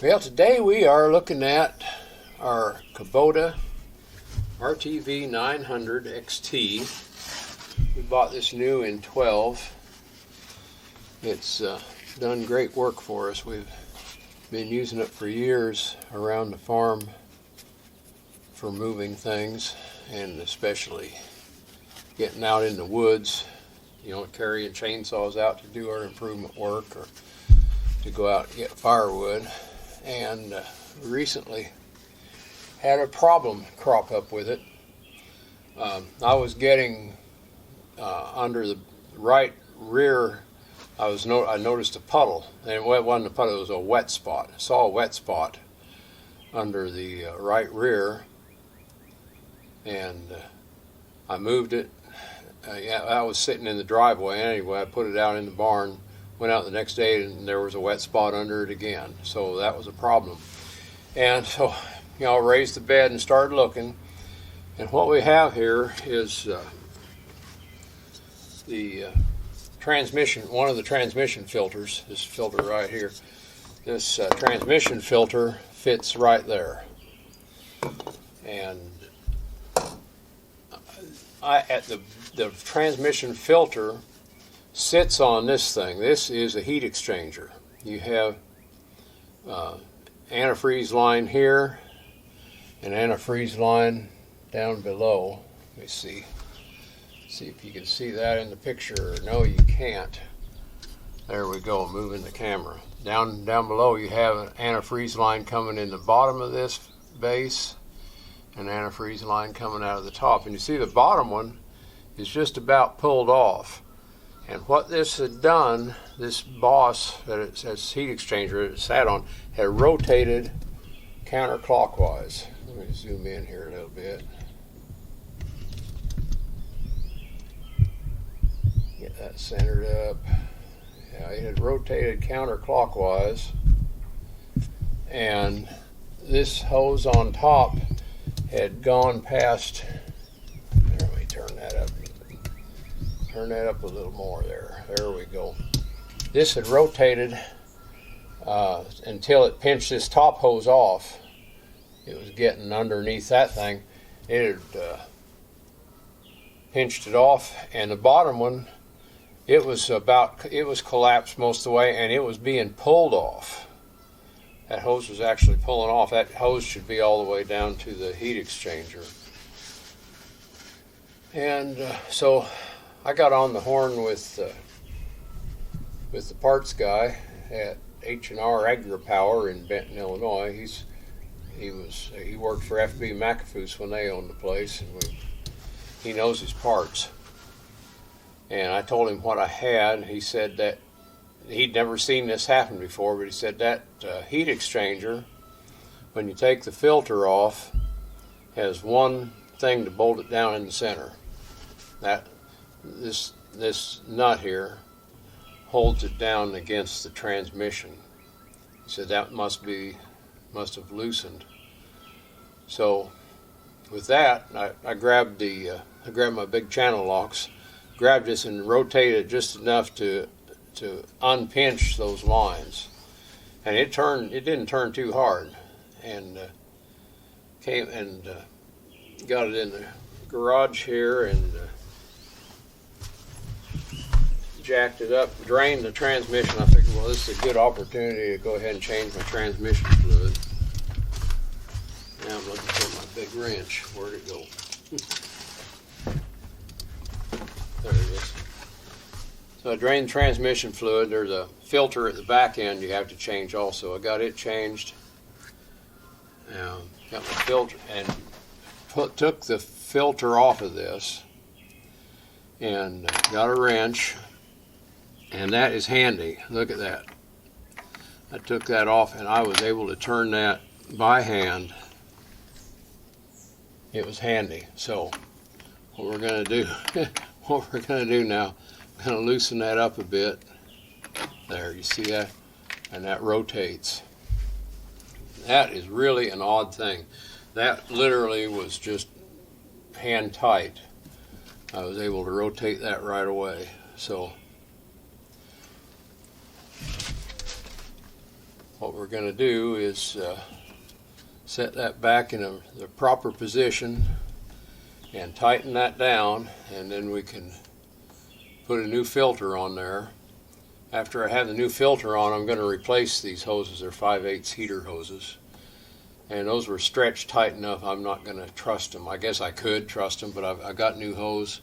Well, today we are looking at our Kubota RTV 900 XT. We bought this new in 12. It's done great work for us. We've been using it for years around the farm for moving things, and especially getting out in the woods, carrying chainsaws out to do our improvement work or to go out and get firewood. And recently had a problem crop up with it. I was getting under the right rear. I noticed a puddle, and it wasn't a puddle; it was a wet spot. I saw a wet spot under the right rear, and I moved it. I was sitting in the driveway anyway. I put it out in the barn. Went out the next day and there was a wet spot under it again. So that was a problem. And so, I raised the bed and started looking. And what we have here is the transmission, one of the transmission filters, this filter right here. This transmission filter fits right there. And the transmission filter sits on this thing. This is a heat exchanger. You have antifreeze line here and antifreeze line down below. Let me see if you can see that in the picture. No, you can't. There we go, moving the camera. Down below you have an antifreeze line coming in the bottom of this base and antifreeze line coming out of the top. And you see the bottom one is just about pulled off. And what this had done, this boss that it says heat exchanger it sat on, had rotated counterclockwise. Let me zoom in here a little bit. Get that centered up. Yeah, it had rotated counterclockwise, and this hose on top had gone past. Let me turn that up. Turn that up a little more there. There we go. This had rotated until it pinched this top hose off. It was getting underneath that thing. It had pinched it off, and the bottom one, it was collapsed most of the way, and it was being pulled off. That hose was actually pulling off. That hose should be all the way down to the heat exchanger. And so I got on the horn with the parts guy at H&R Agri-Power in Benton, Illinois. He worked for FB McAfoose when they owned the place, and he knows his parts. And I told him what I had. He said that he'd never seen this happen before, but he said that heat exchanger, when you take the filter off, has one thing to bolt it down in the center. This nut here holds it down against the transmission. He said that must have loosened. So with that, I grabbed my big channel locks, grabbed this and rotated just enough to unpinch those lines, and it didn't turn too hard, and came and got it in the garage here and jacked it up, drained the transmission. I figured, well, this is a good opportunity to go ahead and change my transmission fluid. Now I'm looking for my big wrench. Where'd it go? There it is. So I drained the transmission fluid. There's a filter at the back end you have to change also. I got it changed. Got my filter and took the filter off of this and got a wrench. And that is handy. Look at that. I took that off and I was able to turn that by hand. It was handy. So what we're going to do now, we're going to loosen that up a bit. There, you see that? And that rotates. That is really an odd thing. That literally was just hand tight. I was able to rotate that right away. So what we're going to do is set that back in the proper position and tighten that down, and then we can put a new filter on there. After I have the new filter on, I'm going to replace these hoses. They're 5/8 heater hoses, and those were stretched tight enough. I'm not going to trust them. I guess I could trust them, but I got new hose,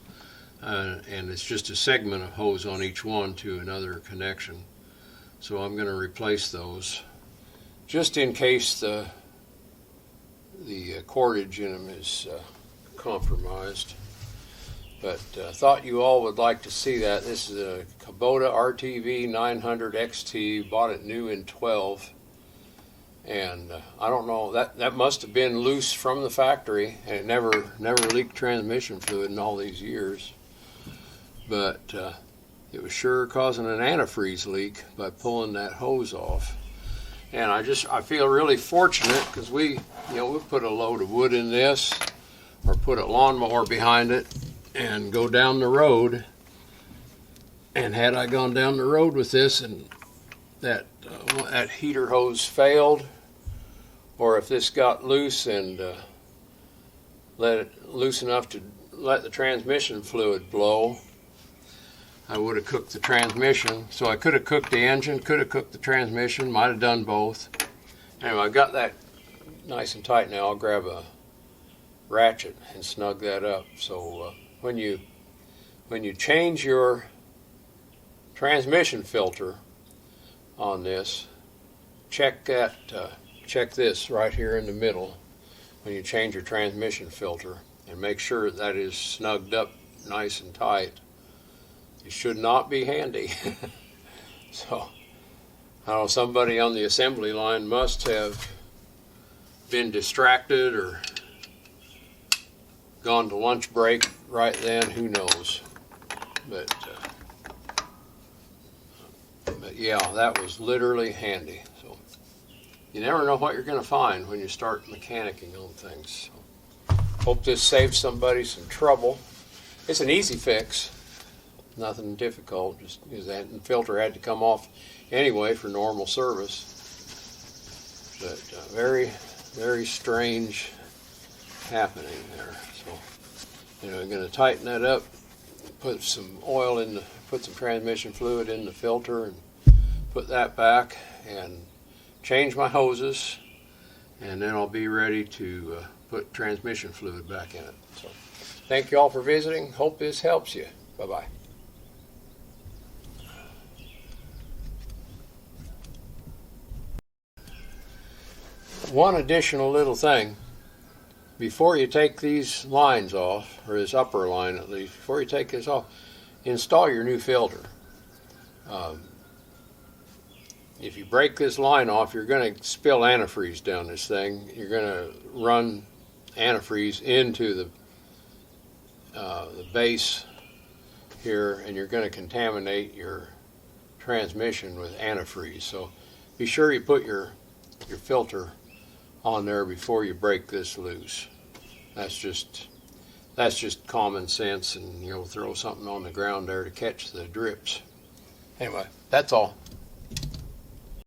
and it's just a segment of hose on each one to another connection. So I'm going to replace those just in case the cordage in them is compromised. But I thought you all would like to see that. This is a Kubota RTV 900 XT. Bought it new in 12. And I don't know, that must have been loose from the factory, and it never leaked transmission fluid in all these years. But it was sure causing an antifreeze leak by pulling that hose off. And I feel really fortunate because we put a load of wood in this, or put a lawnmower behind it and go down the road. And had I gone down the road with this and that heater hose failed, or if this got loose and let it loose enough to let the transmission fluid blow, I would have cooked the transmission. So I could have cooked the engine, could have cooked the transmission, might have done both. Anyway, I got that nice and tight now. I'll grab a ratchet and snug that up. So when you change your transmission filter on this, check this right here in the middle when you change your transmission filter, and make sure that is snugged up nice and tight. It should not be handy. So I don't know, somebody on the assembly line must have been distracted or gone to lunch break right then, who knows. But yeah, that was literally handy. So you never know what you're going to find when you start mechanicking on things. So, hope this saves somebody some trouble. It's an easy fix, nothing difficult, just because that filter had to come off anyway for normal service. But very, very strange happening there. So, I'm going to tighten that up, put some oil in put some transmission fluid in the filter, and put that back, and change my hoses, and then I'll be ready to put transmission fluid back in it. So, thank you all for visiting. Hope this helps you. Bye-bye. One additional little thing. Before you take these lines off, or this upper line at least, before you take this off, install your new filter. If you break this line off, you're going to spill antifreeze down this thing. You're going to run antifreeze into the base here, and you're going to contaminate your transmission with antifreeze. So be sure you put your filter on there before you break this loose. That's just common sense, and throw something on the ground there to catch the drips. Anyway, that's all.